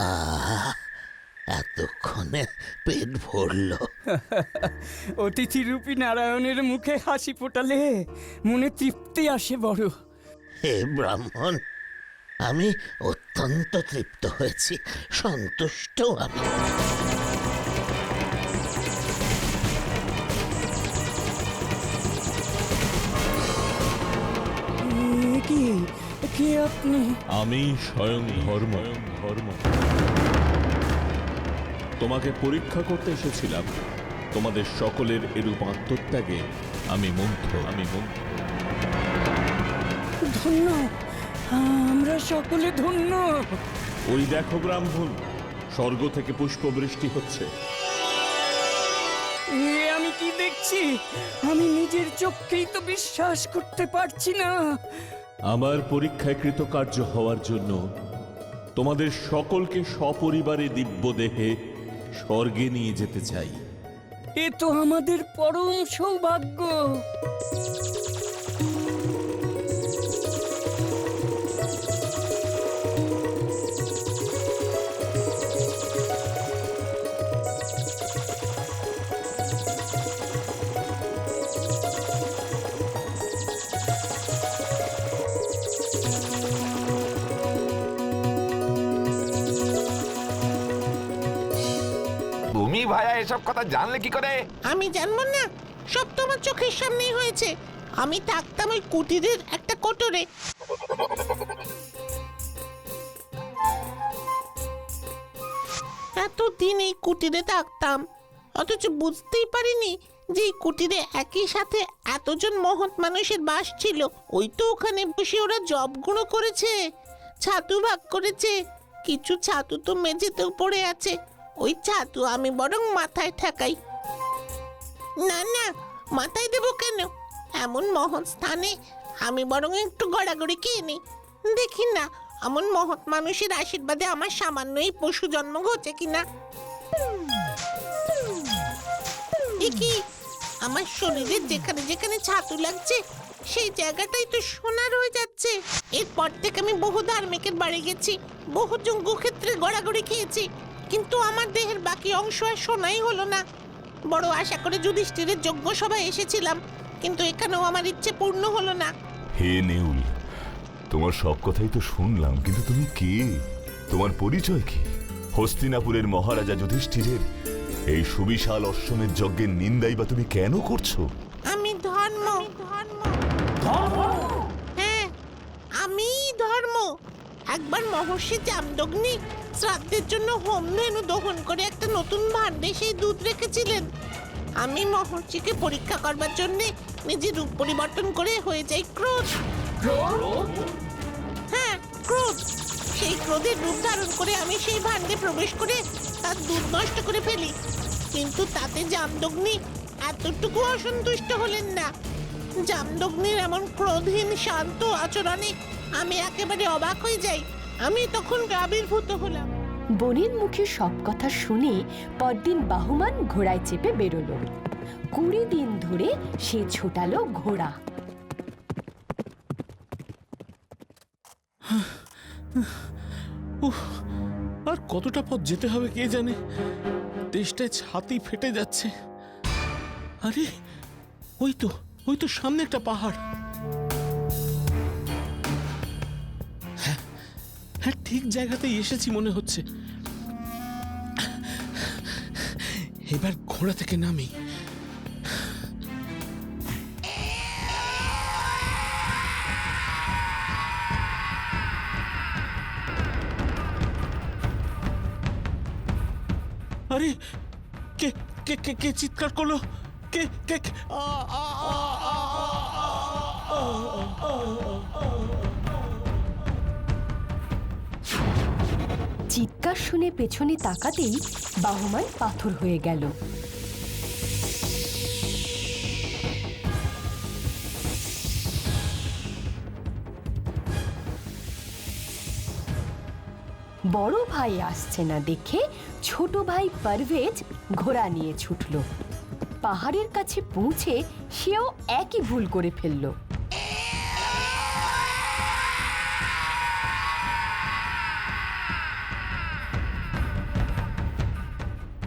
আহ, এতক্ষণে পেট ভরল। অতিথিরূপী নারায়ণের মুখে হাসি ফোটালে মনে তৃপ্তি আসে বড়। হে ব্রাহ্মণ, আমি অত্যন্ত তৃপ্ত হয়েছি, সন্তুষ্ট আমি। কি কে আপনি? আমি স্বয়ং ধর্ম। তোমাকে পরীক্ষা করতে এসেছিলাম। তোমাদের সকলের এরূপ আত্মত্যাগে আমি মুগ্ধ। ধন্য, আমরা সকলে ধন্য। ওই দেখো ব্রাহ্মণ, স্বর্গ থেকে পুষ্পবৃষ্টি হচ্ছে। আমি কি দেখছি? আমি নিজের চোখকেই তো বিশ্বাস করতে পারছি না। আমার পরীক্ষায় কৃতকার্য হওয়ার জন্য তোমাদের সকলকে সপরিবারে দিব্য দেহে স্বর্গে নিয়ে যেতে চাই। এ তো আমাদের পরম সৌভাগ্য। তুমি ভাইয়া এসব কথা জানলে কি করে? আমি জানবো না, সব তোমার চোখের সামনেই হয়েছে। আমি থাকতাম ওই কুটিরের একটা কোটরে। এতদিন এই কুটিরে থাকতাম, অথচ বুঝতেই পারিনি যে এই কুটিরে একই সাথে এতজন মহৎ মানুষের বাস ছিল। ওই তো ওখানে বসে ওরা জবগুলো করেছে, ছাতু ভাগ করেছে। কিছু ছাতু তো মেঝেতেও পড়ে আছে। ওই ছাতু আমি বরং মাথায় ঠেকাই। না না, মাথায় দেবো কেন? এমন মহৎ স্থানে আমি বরং একটু গড়াগড়ি খেয়ে নিই। দেখি না এমন মহৎ মানুষের আশীর্বাদে আমার সামান্য এই পশু জন্ম ঘটে কিনা। কি আমার শরীরে যেখানে যেখানে ছাতু লাগছে সেই জায়গাটাই তো সোনার হয়ে যাচ্ছে। এরপর থেকে আমি বহু ধার্মিকের বাড়ি গেছি, বহু যজ্ঞক্ষেত্রে গড়াগড়ি খেয়েছি, কিন্তু আমার দেহের বাকি অংশ আর সোনাই হলো না। বড় আশা করে যুধিষ্ঠিরের যজ্ঞ সভায় এসেছিলাম, কিন্তু এখানেও আমার ইচ্ছে পূর্ণ হলো না। হে নেউল, তোমার সব কথাই তো শুনলাম, কিন্তু তুমি কে? তোমার পরিচয় কি? হস্তিনাপুরের মহারাজা যুধিষ্ঠিরের এই সুবিশাল অশ্বমেধ যজ্ঞের নিন্দাই বা তুমি কেন করছো? আমি ধর্ম। হ্যাঁ, আমি ধর্ম। একবার মহর্ষি জামদগ্নি শ্রাদ্ধের জন্য হোমধেনু দহন করে একটা নতুন ভাণ্ডে সেই দুধ রেখেছিলেন। আমি মহর্ষিকে পরীক্ষা করবার জন্য নিজের রূপ পরিবর্তন করে হয়ে যাই ক্রোধ। হ্যাঁ, ক্রোধ। সেই ক্রোধের রূপ ধারণ করে আমি সেই ভাণ্ডে প্রবেশ করে তার দুধ নষ্ট করে ফেলি। কিন্তু তাতে জামদগ্নি এতটুকু অসন্তুষ্ট হলেন না। জামদগ্নির এমন ক্রোধহীন শান্ত আচরণে আমি একেবারে অবাক হয়ে যাই। আমি তখন আবির্ভূত হলাম। বোনের মুখে সব কথা শুনে পরদিন বাহুমান ঘোড়ায় চেপে বেরোলো। 20 দিন ধরে সে ছোটালো ঘোড়া। আর কতটা পথ যেতে হবে কে জানে। দেশটায় ছাতি ফেটে যাচ্ছে। আরে ওই তো সামনে একটা পাহাড়। হ্যাঁ, ঠিক জায়গাতেই এসেছি মনে হচ্ছে। এবার ঘোড়া থেকে নামি। আরে কে কে কে কে চিৎকার করলো? কে কে কে? চিৎকার শুনে পেছনে তাকাতেই বাহুমান পাথর হয়ে গেল। বড় ভাই আসছে না দেখে ছোট ভাই পারভেজ ঘোড়া নিয়ে ছুটল। পাহাড়ের কাছে পৌঁছে সেও একই ভুল করে ফেলল।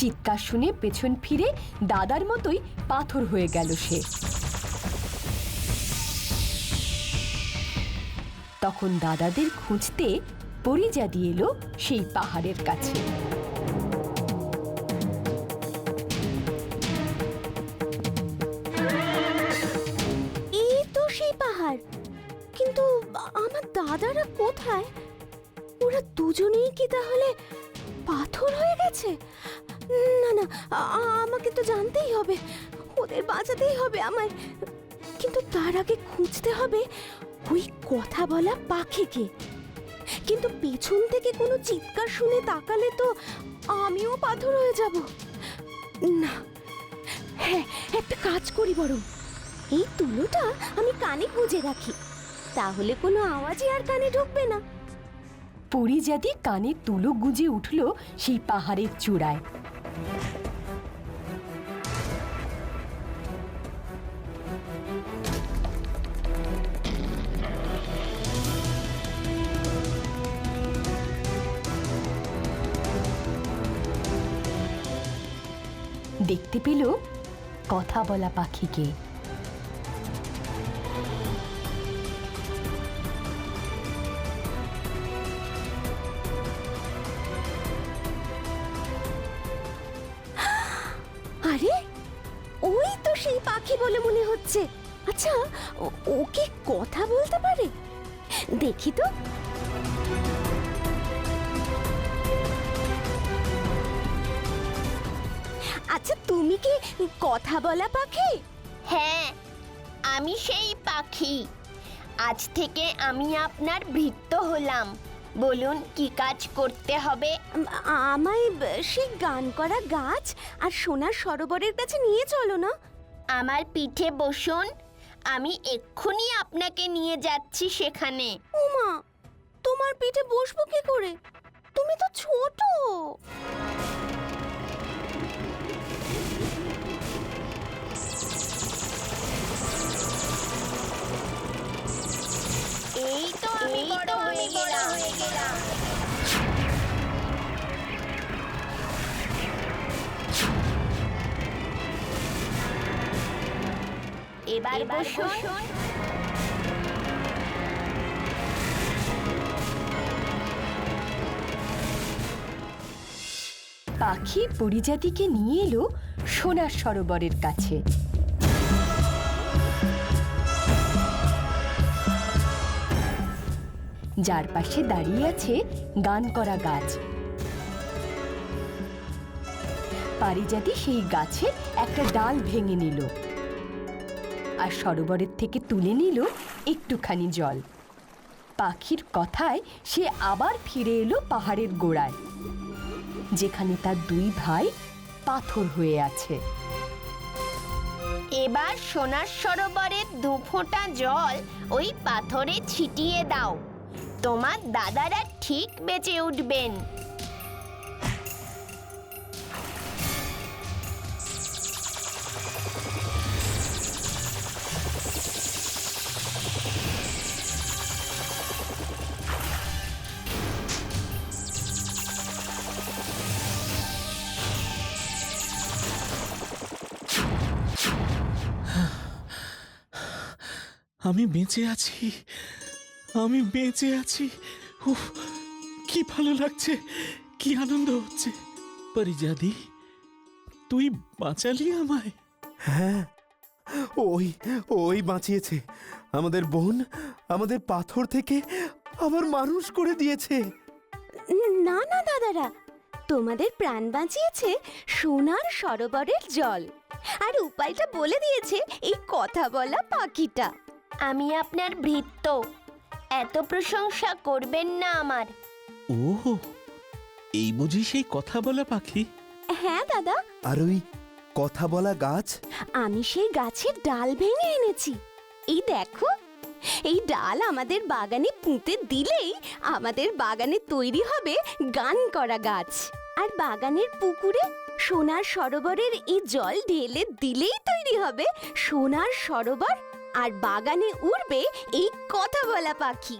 চিৎকার শুনে পেছন ফিরে দাদার মতোই পাথর হয়ে গেল সে। তখন দাদাদের খুঁজতে পরিজাদি এলো সেই পাহাড়ের কাছে। এই তো সেই পাহাড়, কিন্তু আমার দাদারা কোথায়? ওরা দুজনেই কি তাহলে পাথর হয়ে গেছে? না না, আমাকে তো জানতেই হবে, ওদের বাঁচাতেই হবে আমায়। কিন্তু তার আগে খুঁজতে হবে ওই কথা বলা পাখিকে। কিন্তু পেছন থেকে কোনো চিৎকার শুনে তাকালে তো আমিও পাথর হয়ে যাব। না, হ্যাঁ, একটা কাজ করি বরং, এই তুলোটা আমি কানে গুঁজে রাখি, তাহলে কোনো আওয়াজই আর কানে ঢুকবে না। পরিজাদি কানে তুলো গুঁজে উঠল সেই পাহাড়ের চূড়ায়। দেখতে পেল কথা বলা পাখিকে। আরে, ওই তো সেই পাখি বলে মনে হচ্ছে। আচ্ছা, ও কি কথা বলতে পারে? দেখি তো। আচ্ছা, তুমি কি কথা বলা পাখি? হ্যাঁ, আমি সেই পাখি। আজ থেকে আমি আপনার ভৃত্য হলাম। বলুন কি কাজ করতে হবে? আমায় সেই গান করা গাছ আর সোনার সরোবরের কাছে নিয়ে চলো না। আমার পিঠে বসুন, আমি এক্ষুনি আপনাকে নিয়ে যাচ্ছি সেখানে। ওমা, তোমার পিঠে বসবো কি করে? তুমি তো ছোট। এই তো আমি বড় হয়ে গেলাম। এবার বসুন। পাখি পরিজাতিকে নিয়ে এলো সোনার সরোবরের কাছে। যার পাশে দাঁড়িয়ে আছে গান করা গাছ। পারিজাতি সেই গাছের একটা ডাল ভেঙে নিল আর সরোবরের থেকে তুলে নিল একটুখানি জল। পাখির কথায় সে আবার ফিরে এলো পাহাড়ের গোড়ায়, যেখানে তার দুই ভাই পাথর হয়ে আছে। এবার সোনার সরোবরের 2 ফোঁটা জল ওই পাথরে ছিটিয়ে দাও। তোমার দাদারা ঠিক বেঁচে উঠবেন। আমি বেঁচে আছি, আমি বেঁচে আছি। উফ, কি ভালো লাগছে, কি আনন্দ হচ্ছে। পরিজাদি, তুই বাঁচালি আমায়। হ্যাঁ, ওই ওই বাঁচিয়েছে আমাদের বোন, আমাদের পাথর থেকে আবার মানুষ করে দিয়েছে। না না দাদারা, তোমাদের প্রাণ বাঁচিয়েছে সোনার সরোবরের জল, আর উপায়টা বলে দিয়েছে এই কথা বলা পাখিটা। আমি আপনার ভৃত্য, এত প্রশংসা করবেন না আমার। ও, এই বুঝি সেই কথা বলা পাখি? হ্যাঁ দাদা, আর ওই কথা বলা গাছ? আমি সেই গাছের ডাল ভেঙে এনেছি। এই দেখো, এই ডাল আমাদের বাগানে পুঁতে দিলেই আমাদের বাগানে তৈরি হবে গান করা গাছ, আর বাগানের পুকুরে সোনার সরোবরের এই জল ঢেলে দিলেই তৈরি হবে সোনার সরোবর, আর বাগানে উড়বে এই কথা বলা পাখি।